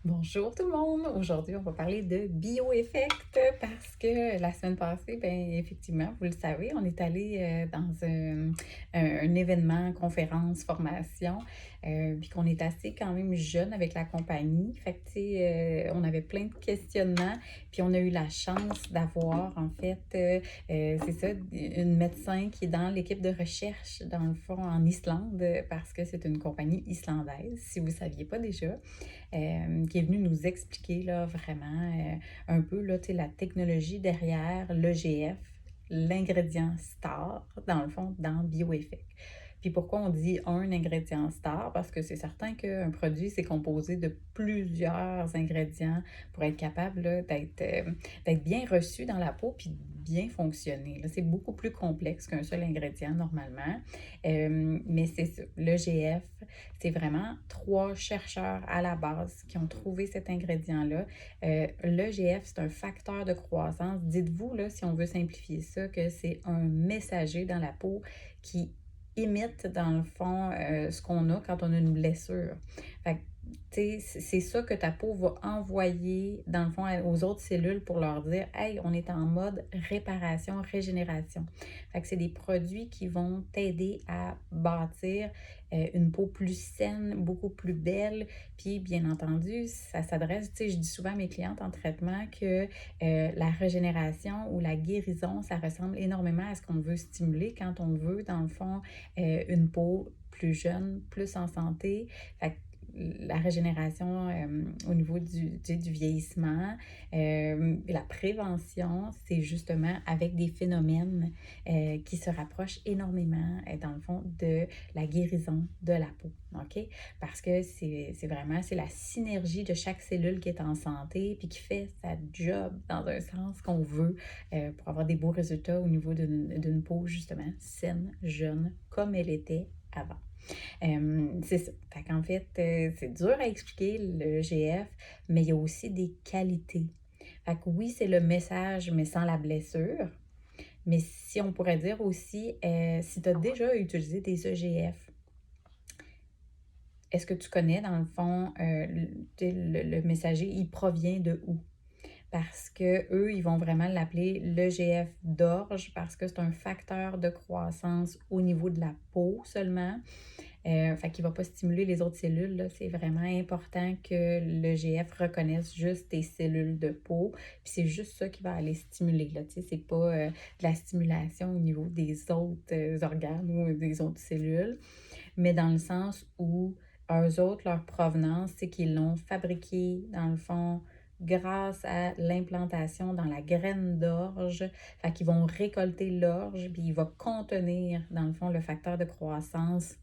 Bonjour tout le monde! Aujourd'hui, on va parler de bioeffect parce que la semaine passée, ben effectivement, vous le savez, on est allé dans un événement, conférence, formation, puis qu'on est assez quand même jeune avec la compagnie. Fait que, tu sais, on avait plein de questionnements, puis on a eu la chance d'avoir, en fait, c'est ça, une médecin qui est dans l'équipe de recherche, dans le fond, en Islande, parce que c'est une compagnie islandaise, si vous ne saviez pas déjà qui est venu nous expliquer là, vraiment un peu là, la technologie derrière l'EGF, l'ingrédient star, dans le fond, dans BioEffect. Puis pourquoi on dit un ingrédient star? Parce que c'est certain qu'un produit, c'est composé de plusieurs ingrédients pour être capable là, d'être bien reçu dans la peau puis bien fonctionner. Là, c'est beaucoup plus complexe qu'un seul ingrédient normalement. Mais c'est ça. L'EGF, c'est vraiment trois chercheurs à la base qui ont trouvé cet ingrédient-là. L'EGF, c'est un facteur de croissance. Dites-vous, là, si on veut simplifier ça, que c'est un messager dans la peau qui imite, dans le fond, ce qu'on a quand on a une blessure. Fait que, tu sais, c'est ça que ta peau va envoyer, dans le fond, aux autres cellules pour leur dire « Hey, on est en mode réparation, régénération ». Fait que c'est des produits qui vont t'aider à bâtir une peau plus saine, beaucoup plus belle. Puis, bien entendu, ça s'adresse, tu sais, je dis souvent à mes clientes en traitement que la régénération ou la guérison, ça ressemble énormément à ce qu'on veut stimuler quand on veut, dans le fond, une peau plus jeune, plus en santé. Fait que la régénération au niveau du vieillissement, la prévention, c'est justement avec des phénomènes qui se rapprochent énormément, dans le fond, de la guérison de la peau. OK? Parce que c'est vraiment, c'est la synergie de chaque cellule qui est en santé puis qui fait sa job dans un sens qu'on veut pour avoir des beaux résultats au niveau d'une peau, justement, saine, jeune, comme elle était avant. C'est ça. Fait qu'en fait, c'est dur à expliquer le GF, mais il y a aussi des qualités. Fait que oui, c'est le message, mais sans la blessure. Mais si on pourrait dire aussi, si tu as déjà utilisé des EGF, est-ce que tu connais, dans le fond, le messager, il provient de où? Parce que eux, ils vont vraiment l'appeler l'EGF d'orge parce que c'est un facteur de croissance au niveau de la peau seulement. Fait qu'il ne va pas stimuler les autres cellules, là. C'est vraiment important que l'EGF reconnaisse juste tes cellules de peau. Puis c'est juste ça qui va aller stimuler, là. Tu sais, c'est pas de la stimulation au niveau des autres organes ou des autres cellules, mais dans le sens où eux autres, leur provenance, c'est qu'ils l'ont fabriqué, dans le fond, grâce à l'implantation dans la graine d'orge. Fait qu'ils vont récolter l'orge, puis il va contenir, dans le fond, le facteur de croissance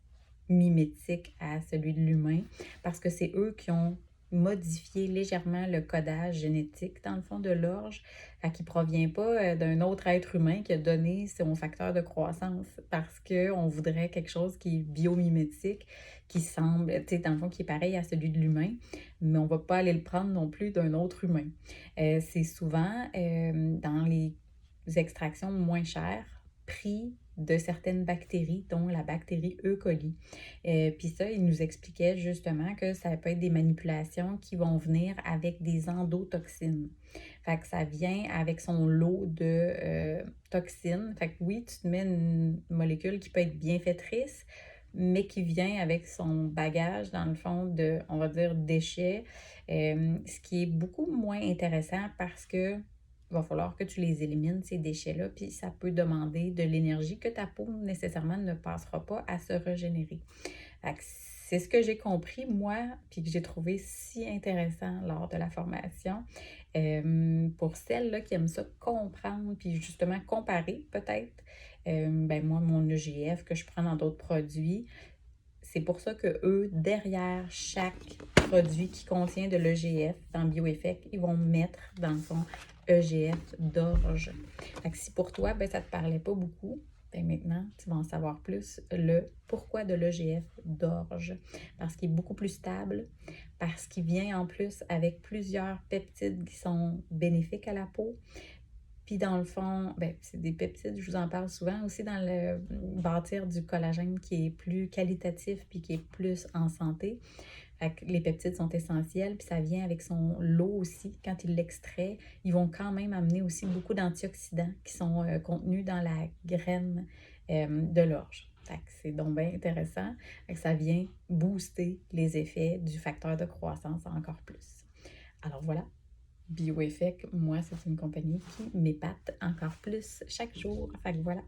mimétique à celui de l'humain, parce que c'est eux qui ont modifié légèrement le codage génétique, dans le fond, de l'orge, fait qu'il ne provient pas d'un autre être humain qui a donné son facteur de croissance, parce qu'on voudrait quelque chose qui est biomimétique, qui semble, tu sais, dans le fond, qui est pareil à celui de l'humain, mais on ne va pas aller le prendre non plus d'un autre humain. C'est souvent dans les extractions moins chères, pris de certaines bactéries, dont la bactérie E. coli. Puis ça, il nous expliquait justement que ça peut être des manipulations qui vont venir avec des endotoxines. Fait que ça vient avec son lot de toxines. Fait que oui, tu te mets une molécule qui peut être bienfaitrice, mais qui vient avec son bagage, dans le fond, de, on va dire, déchets, ce qui est beaucoup moins intéressant parce que il va falloir que tu les élimines, ces déchets-là, puis ça peut demander de l'énergie que ta peau nécessairement ne passera pas à se régénérer. Fait que c'est ce que j'ai compris, moi, puis que j'ai trouvé si intéressant lors de la formation. Pour celles-là qui aiment ça comprendre, puis justement comparer peut-être, ben moi, mon EGF que je prends dans d'autres produits, c'est pour ça que eux, derrière chaque produit qui contient de l'EGF dans BioEffect, ils vont mettre, dans le fond, EGF d'orge. Fait que si pour toi, ben, ça ne te parlait pas beaucoup, ben maintenant, tu vas en savoir plus le pourquoi de l'EGF d'orge. Parce qu'il est beaucoup plus stable, parce qu'il vient en plus avec plusieurs peptides qui sont bénéfiques à la peau. Puis dans le fond, ben, c'est des peptides, je vous en parle souvent aussi dans le bâtir du collagène qui est plus qualitatif puis qui est plus en santé. Fait que les peptides sont essentiels, puis ça vient avec son lot aussi. Quand ils l'extraient, ils vont quand même amener aussi beaucoup d'antioxydants qui sont contenus dans la graine de l'orge. Fait que c'est donc bien intéressant. Fait que ça vient booster les effets du facteur de croissance encore plus. Alors voilà, BioEffect, moi, c'est une compagnie qui m'épate encore plus chaque jour. Fait que voilà.